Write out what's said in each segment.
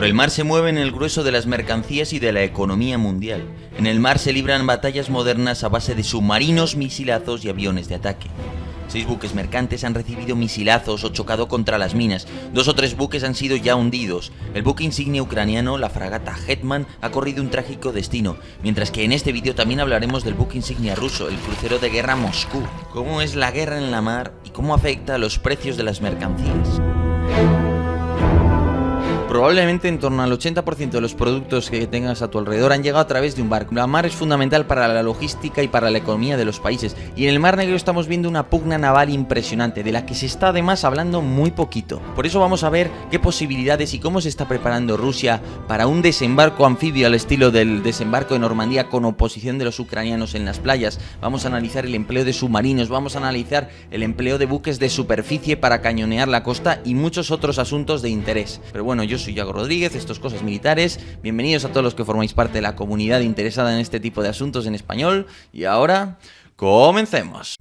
Por el mar se mueven el grueso de las mercancías y de la economía mundial. En el mar se libran batallas modernas a base de submarinos, misilazos y aviones de ataque. 6 buques mercantes han recibido misilazos o chocado contra las minas. 2 o 3 buques han sido ya hundidos. El buque insignia ucraniano, la fragata Hetman, ha corrido un trágico destino. Mientras que en este vídeo también hablaremos del buque insignia ruso, el crucero de guerra Moscú. Cómo es la guerra en la mar y cómo afecta a los precios de las mercancías. Probablemente en torno al 80% de los productos que tengas a tu alrededor han llegado a través de un barco. La mar es fundamental para la logística y para la economía de los países. Y en el Mar Negro estamos viendo una pugna naval impresionante, de la que se está además hablando muy poquito. Por eso vamos a ver qué posibilidades y cómo se está preparando Rusia para un desembarco anfibio al estilo del desembarco de Normandía con oposición de los ucranianos en las playas. Vamos a analizar el empleo de submarinos, vamos a analizar el empleo de buques de superficie para cañonear la costa y muchos otros asuntos de interés. Pero bueno, yo soy Yago Rodríguez, esto es Cosas Militares. Bienvenidos a todos los que formáis parte de la comunidad interesada en este tipo de asuntos en español. Y ahora, comencemos.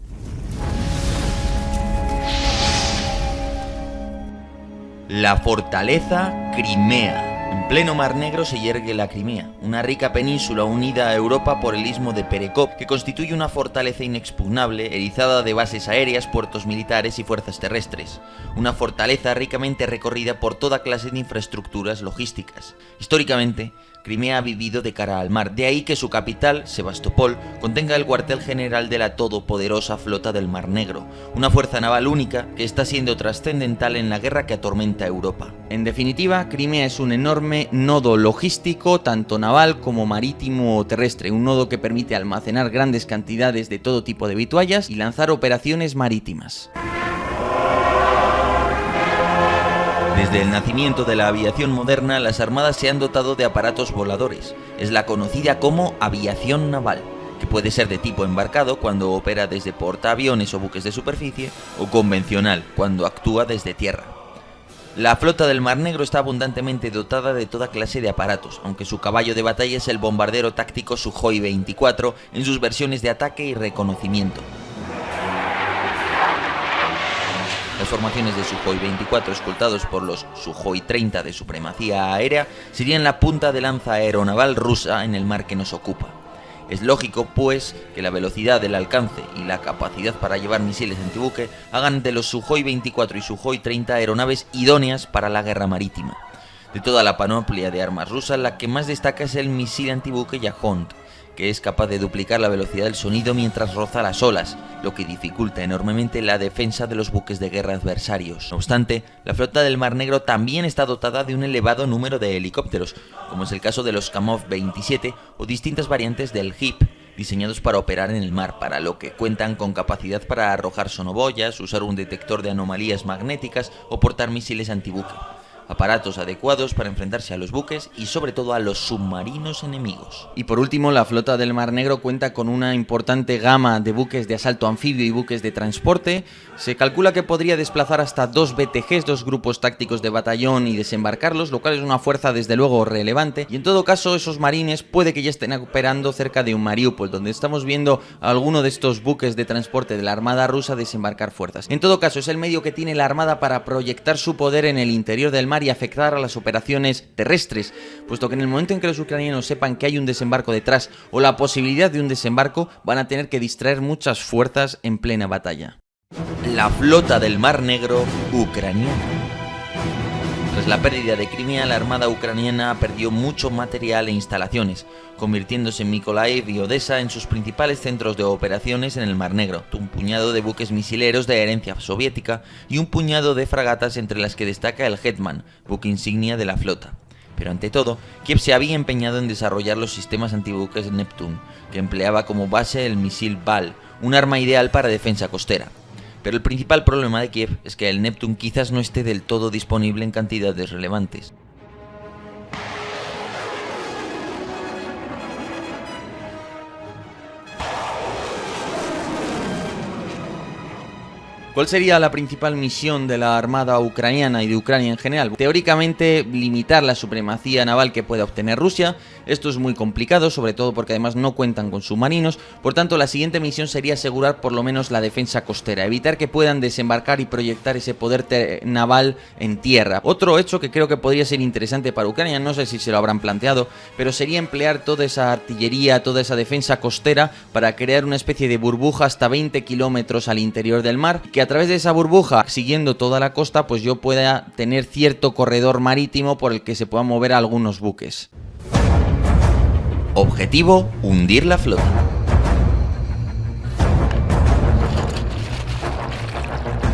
La fortaleza Crimea. En pleno Mar Negro se yergue la Crimea, una rica península unida a Europa por el istmo de Perekop, que constituye una fortaleza inexpugnable, erizada de bases aéreas, puertos militares y fuerzas terrestres. Una fortaleza ricamente recorrida por toda clase de infraestructuras logísticas. Históricamente, Crimea ha vivido de cara al mar, de ahí que su capital, Sebastopol, contenga el cuartel general de la todopoderosa flota del Mar Negro, una fuerza naval única que está siendo trascendental en la guerra que atormenta a Europa. En definitiva, Crimea es un enorme nodo logístico, tanto naval como marítimo o terrestre, un nodo que permite almacenar grandes cantidades de todo tipo de vituallas y lanzar operaciones marítimas. Desde el nacimiento de la aviación moderna, las armadas se han dotado de aparatos voladores. Es la conocida como aviación naval, que puede ser de tipo embarcado cuando opera desde portaaviones o buques de superficie, o convencional cuando actúa desde tierra. La flota del Mar Negro está abundantemente dotada de toda clase de aparatos, aunque su caballo de batalla es el bombardero táctico Sukhoi 24 en sus versiones de ataque y reconocimiento. Las formaciones de Sukhoi 24, escoltados por los Sukhoi 30 de supremacía aérea, serían la punta de lanza aeronaval rusa en el mar que nos ocupa. Es lógico, pues, que la velocidad, el alcance y la capacidad para llevar misiles antibuque hagan de los Sukhoi 24 y Sukhoi 30 aeronaves idóneas para la guerra marítima. De toda la panoplia de armas rusas, la que más destaca es el misil antibuque Yahond, que es capaz de duplicar la velocidad del sonido mientras roza las olas, lo que dificulta enormemente la defensa de los buques de guerra adversarios. No obstante, la flota del Mar Negro también está dotada de un elevado número de helicópteros, como es el caso de los Kamov 27 o distintas variantes del HIP, diseñados para operar en el mar, para lo que cuentan con capacidad para arrojar sonoboyas, usar un detector de anomalías magnéticas o portar misiles antibuque. Aparatos adecuados para enfrentarse a los buques y sobre todo a los submarinos enemigos. Y por último, la flota del Mar Negro cuenta con una importante gama de buques de asalto anfibio y buques de transporte. Se calcula que podría desplazar hasta 2 BTGs, 2 grupos tácticos de batallón, y desembarcarlos, lo cual es una fuerza desde luego relevante. Y en todo caso, esos marines puede que ya estén operando cerca de un Mariupol, donde estamos viendo a alguno de estos buques de transporte de la armada rusa desembarcar fuerzas. En todo caso, es el medio que tiene la armada para proyectar su poder en el interior del mar y afectar a las operaciones terrestres, puesto que en el momento en que los ucranianos sepan que hay un desembarco detrás o la posibilidad de un desembarco, van a tener que distraer muchas fuerzas en plena batalla. La flota del Mar Negro ucraniana. Tras la pérdida de Crimea, la armada ucraniana perdió mucho material e instalaciones, convirtiéndose Mykolaiv y Odessa en sus principales centros de operaciones en el Mar Negro, un puñado de buques misileros de herencia soviética y un puñado de fragatas, entre las que destaca el Hetman, buque insignia de la flota. Pero ante todo, Kiev se había empeñado en desarrollar los sistemas antibuques Neptune, que empleaba como base el misil Val, un arma ideal para defensa costera. Pero el principal problema de Kiev es que el Neptune quizás no esté del todo disponible en cantidades relevantes. ¿Cuál sería la principal misión de la armada ucraniana y de Ucrania en general? Teóricamente, limitar la supremacía naval que pueda obtener Rusia Esto es muy complicado, sobre todo porque además no cuentan con submarinos, por tanto la siguiente misión sería asegurar por lo menos la defensa costera, evitar que puedan desembarcar y proyectar ese poder naval en tierra. Otro hecho que creo que podría ser interesante para Ucrania, no sé si se lo habrán planteado, pero sería emplear toda esa artillería, toda esa defensa costera para crear una especie de burbuja hasta 20 kilómetros al interior del mar, que a través de esa burbuja, siguiendo toda la costa, pues yo pueda tener cierto corredor marítimo por el que se puedan mover algunos buques. Objetivo: hundir la flota.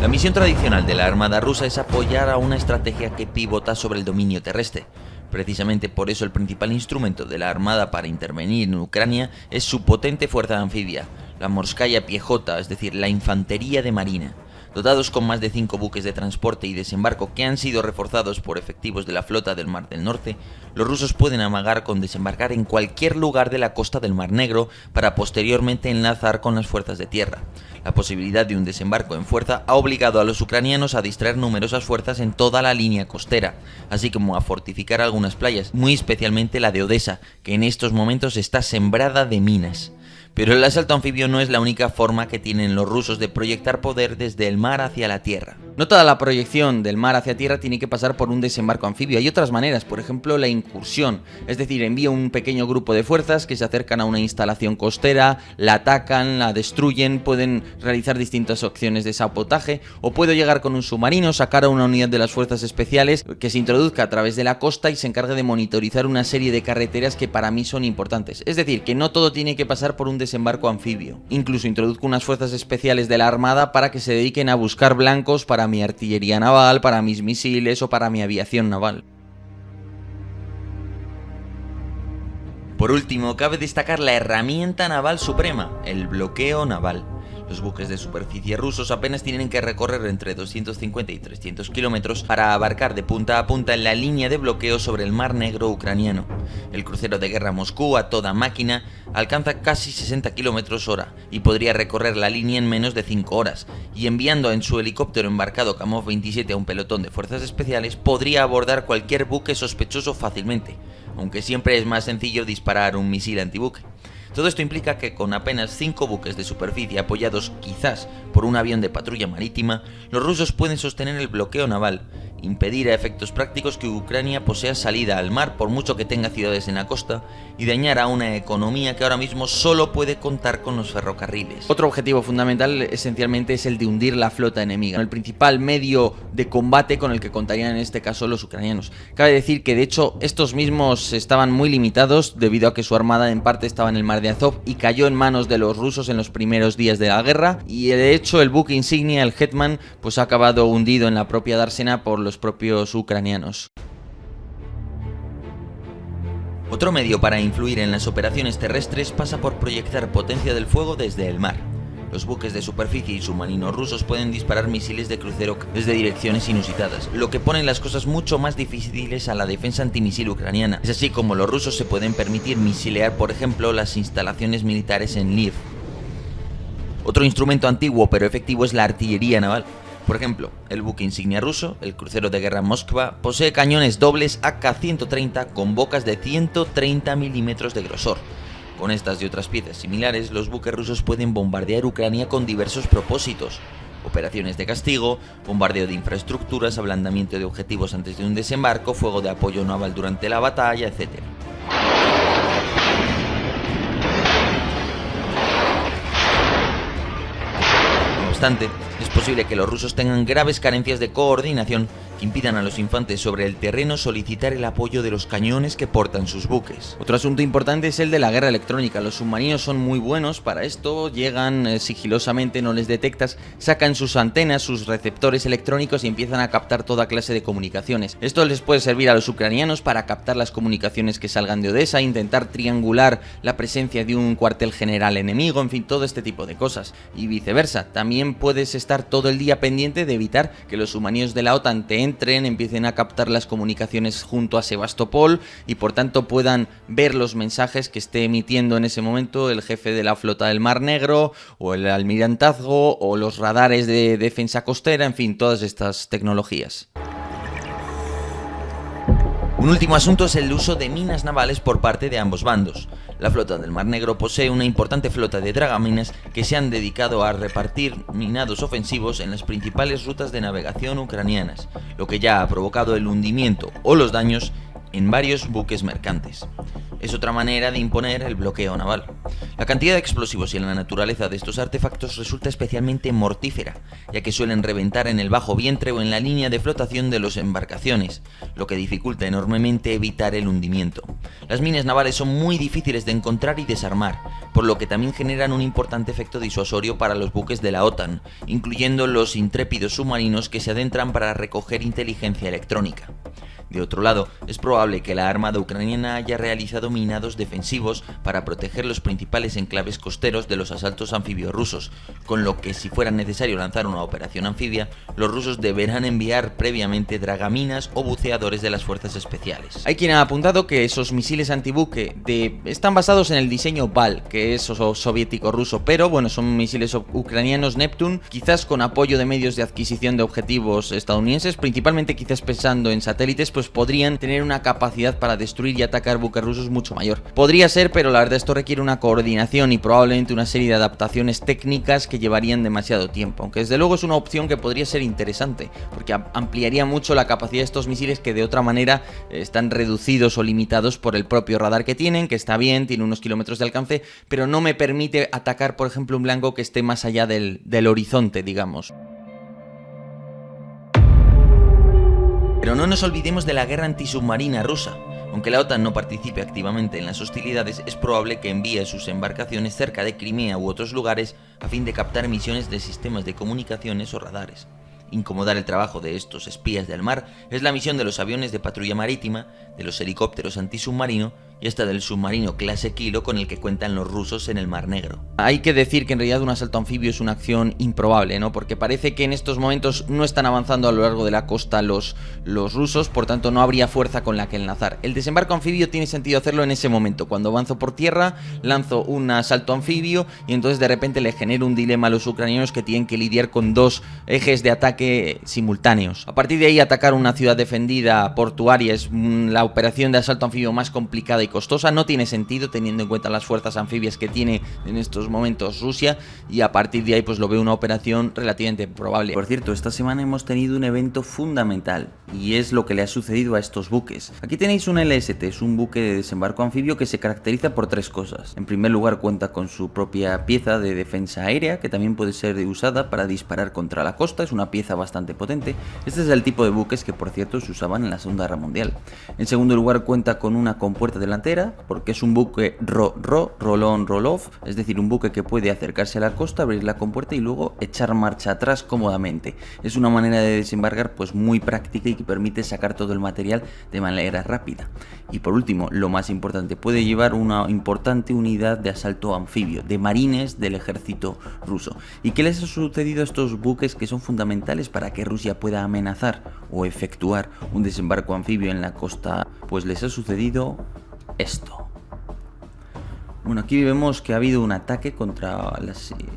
La misión tradicional de la Armada rusa es apoyar a una estrategia que pivota sobre el dominio terrestre. Precisamente por eso el principal instrumento de la Armada para intervenir en Ucrania es su potente fuerza anfibia, la Morskaya Piechota, es decir, la infantería de marina. Dotados con más de 5 buques de transporte y desembarco que han sido reforzados por efectivos de la flota del Mar del Norte, los rusos pueden amagar con desembarcar en cualquier lugar de la costa del Mar Negro para posteriormente enlazar con las fuerzas de tierra. La posibilidad de un desembarco en fuerza ha obligado a los ucranianos a distraer numerosas fuerzas en toda la línea costera, así como a fortificar algunas playas, muy especialmente la de Odessa, que en estos momentos está sembrada de minas. Pero el asalto anfibio no es la única forma que tienen los rusos de proyectar poder desde el mar hacia la tierra. No toda la proyección del mar hacia tierra tiene que pasar por un desembarco anfibio. Hay otras maneras, por ejemplo la incursión, es decir, envía un pequeño grupo de fuerzas que se acercan a una instalación costera, la atacan, la destruyen, pueden realizar distintas opciones de sabotaje, o puedo llegar con un submarino, sacar a una unidad de las fuerzas especiales que se introduzca a través de la costa y se encargue de monitorizar una serie de carreteras que para mí son importantes. Es decir, que no todo tiene que pasar por un desembarco anfibio. Incluso introduzco unas fuerzas especiales de la Armada para que se dediquen a buscar blancos para mi artillería naval, para mis misiles o para mi aviación naval. Por último, cabe destacar la herramienta naval suprema, el bloqueo naval. Los buques de superficie rusos apenas tienen que recorrer entre 250 y 300 kilómetros para abarcar de punta a punta en la línea de bloqueo sobre el Mar Negro ucraniano. El crucero de guerra Moscú, a toda máquina, alcanza casi 60 kilómetros hora y podría recorrer la línea en menos de 5 horas, y enviando en su helicóptero embarcado Kamov 27 a un pelotón de fuerzas especiales, podría abordar cualquier buque sospechoso fácilmente, aunque siempre es más sencillo disparar un misil antibuque. Todo esto implica que con apenas 5 buques de superficie apoyados quizás por un avión de patrulla marítima, los rusos pueden sostener el bloqueo naval, impedir a efectos prácticos que Ucrania posea salida al mar por mucho que tenga ciudades en la costa y dañar a una economía que ahora mismo solo puede contar con los ferrocarriles. Otro objetivo fundamental esencialmente es el de hundir la flota enemiga, el principal medio de combate con el que contarían en este caso los ucranianos. Cabe decir que de hecho estos mismos estaban muy limitados debido a que su armada en parte estaba en el mar de Azov y cayó en manos de los rusos en los primeros días de la guerra, y de hecho el buque insignia, el Hetman, pues ha acabado hundido en la propia dársena por los propios ucranianos. Otro medio para influir en las operaciones terrestres pasa por proyectar potencia del fuego desde el mar. Los buques de superficie y submarinos rusos pueden disparar misiles de crucero desde direcciones inusitadas, lo que pone las cosas mucho más difíciles a la defensa antimisil ucraniana. Es así como los rusos se pueden permitir misilear, por ejemplo, las instalaciones militares en Lviv. Otro instrumento antiguo pero efectivo es la artillería naval. Por ejemplo, el buque insignia ruso, el crucero de guerra Moskva, posee cañones dobles AK-130 con bocas de 130 milímetros de grosor. Con estas y otras piezas similares, los buques rusos pueden bombardear Ucrania con diversos propósitos: operaciones de castigo, bombardeo de infraestructuras, ablandamiento de objetivos antes de un desembarco, fuego de apoyo naval durante la batalla, etc. No obstante, es posible que los rusos tengan graves carencias de coordinación que impidan a los infantes sobre el terreno solicitar el apoyo de los cañones que portan sus buques. Otro asunto importante es el de la guerra electrónica. Los submarinos son muy buenos para esto, llegan sigilosamente, no les detectas, sacan sus antenas, sus receptores electrónicos y empiezan a captar toda clase de comunicaciones. Esto les puede servir a los ucranianos para captar las comunicaciones que salgan de Odessa, intentar triangular la presencia de un cuartel general enemigo, en fin, todo este tipo de cosas. Y viceversa, también puedes estar todo el día pendiente de evitar que los submarinos de la OTAN te empiecen a captar las comunicaciones junto a Sebastopol y por tanto puedan ver los mensajes que esté emitiendo en ese momento el jefe de la flota del Mar Negro o el almirantazgo o los radares de defensa costera, en fin, todas estas tecnologías. Un último asunto es el uso de minas navales por parte de ambos bandos. La flota del Mar Negro posee una importante flota de dragaminas que se han dedicado a repartir minados ofensivos en las principales rutas de navegación ucranianas, lo que ya ha provocado el hundimiento o los daños en varios buques mercantes. Es otra manera de imponer el bloqueo naval. La cantidad de explosivos y la naturaleza de estos artefactos resulta especialmente mortífera, ya que suelen reventar en el bajo vientre o en la línea de flotación de las embarcaciones, lo que dificulta enormemente evitar el hundimiento. Las minas navales son muy difíciles de encontrar y desarmar, por lo que también generan un importante efecto disuasorio para los buques de la OTAN, incluyendo los intrépidos submarinos que se adentran para recoger inteligencia electrónica. De otro lado, es probable que la armada ucraniana haya realizado minados defensivos para proteger los principales enclaves costeros de los asaltos anfibios rusos, con lo que si fuera necesario lanzar una operación anfibia, los rusos deberán enviar previamente dragaminas o buceadores de las fuerzas especiales. Hay quien ha apuntado que esos misiles antibuque están basados en el diseño BAL, que es soviético-ruso, pero bueno, son misiles ucranianos Neptune, quizás con apoyo de medios de adquisición de objetivos estadounidenses, principalmente quizás pensando en satélites, pues podrían tener una capacidad para destruir y atacar buques rusos mucho mayor. Podría ser, pero la verdad esto requiere una coordinación y probablemente una serie de adaptaciones técnicas que llevarían demasiado tiempo, aunque desde luego es una opción que podría ser interesante, porque ampliaría mucho la capacidad de estos misiles que de otra manera están reducidos o limitados por el propio radar que tienen, que está bien, tiene unos kilómetros de alcance, pero no me permite atacar, por ejemplo, un blanco que esté más allá del horizonte, digamos. Pero no nos olvidemos de la guerra antisubmarina rusa. Aunque la OTAN no participe activamente en las hostilidades, es probable que envíe sus embarcaciones cerca de Crimea u otros lugares a fin de captar emisiones de sistemas de comunicaciones o radares. Incomodar el trabajo de estos espías del mar es la misión de los aviones de patrulla marítima, de los helicópteros antisubmarino y hasta del submarino clase Kilo con el que cuentan los rusos en el Mar Negro. Hay que decir que en realidad un asalto anfibio es una acción improbable, ¿no? Porque parece que en estos momentos no están avanzando a lo largo de la costa los rusos, por tanto no habría fuerza con la que enlazar. El desembarco anfibio tiene sentido hacerlo en ese momento, cuando avanzo por tierra, lanzo un asalto anfibio y entonces de repente le genero un dilema a los ucranianos que tienen que lidiar con dos ejes de ataque simultáneos. A partir de ahí atacar una ciudad defendida portuaria es la operación de asalto anfibio más complicada y costosa, no tiene sentido teniendo en cuenta las fuerzas anfibias que tiene en estos momentos Rusia, y a partir de ahí pues lo veo una operación relativamente probable. Por cierto, esta semana hemos tenido un evento fundamental y es lo que le ha sucedido a estos buques. Aquí tenéis un LST, es un buque de desembarco anfibio que se caracteriza por tres cosas. En primer lugar, cuenta con su propia pieza de defensa aérea que también puede ser usada para disparar contra la costa, es una pieza bastante potente. Este es el tipo de buques que por cierto se usaban en la Segunda Guerra Mundial. En segundo lugar, cuenta con una compuerta delantera porque es un buque roll-on, roll-off, es decir, un buque que puede acercarse a la costa, abrir la compuerta y luego echar marcha atrás cómodamente. Es una manera de desembarcar pues muy práctica y que permite sacar todo el material de manera rápida. Y por último, lo más importante, puede llevar una importante unidad de asalto anfibio, de marines del ejército ruso. ¿Y qué les ha sucedido a estos buques que son fundamentales para que Rusia pueda amenazar o efectuar un desembarco anfibio en la costa? Pues les ha sucedido esto. Bueno, aquí vemos que ha habido un ataque contra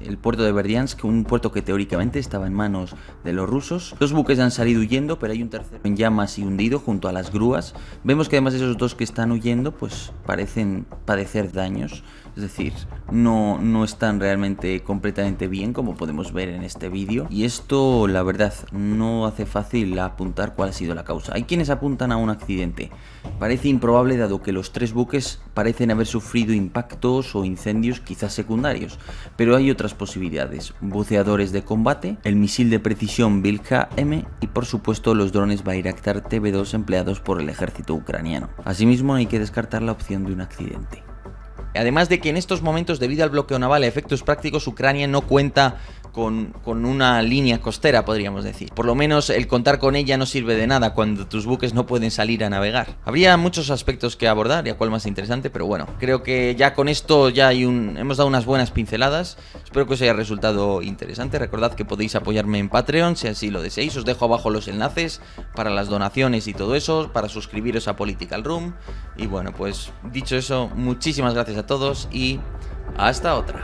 el puerto de Berdiansk, un puerto que teóricamente estaba en manos de los rusos. Dos buques han salido huyendo, pero hay un tercero en llamas y hundido junto a las grúas. Vemos que además esos dos que están huyendo pues parecen padecer daños, es decir, no están realmente completamente bien, como podemos ver en este vídeo. Y esto, la verdad, no hace fácil apuntar cuál ha sido la causa. Hay quienes apuntan a un accidente. Parece improbable dado que los tres buques parecen haber sufrido impactos o incendios quizás secundarios, pero hay otras posibilidades: buceadores de combate, el misil de precisión Vilka-M y por supuesto los drones Bayraktar TB2 empleados por el ejército ucraniano. Asimismo, hay que descartar la opción de un accidente. Además de que en estos momentos, debido al bloqueo naval a efectos prácticos, Ucrania no cuenta con una línea costera, podríamos decir. Por lo menos el contar con ella no sirve de nada cuando tus buques no pueden salir a navegar. Habría muchos aspectos que abordar y a cuál más interesante, pero bueno, creo que ya con esto ya hemos dado unas buenas pinceladas. Espero que os haya resultado interesante. Recordad que podéis apoyarme en Patreon si así lo deseáis. Os dejo abajo los enlaces para las donaciones y todo eso, para suscribiros a Political Room. Y bueno, pues dicho eso, muchísimas gracias a todos y hasta otra.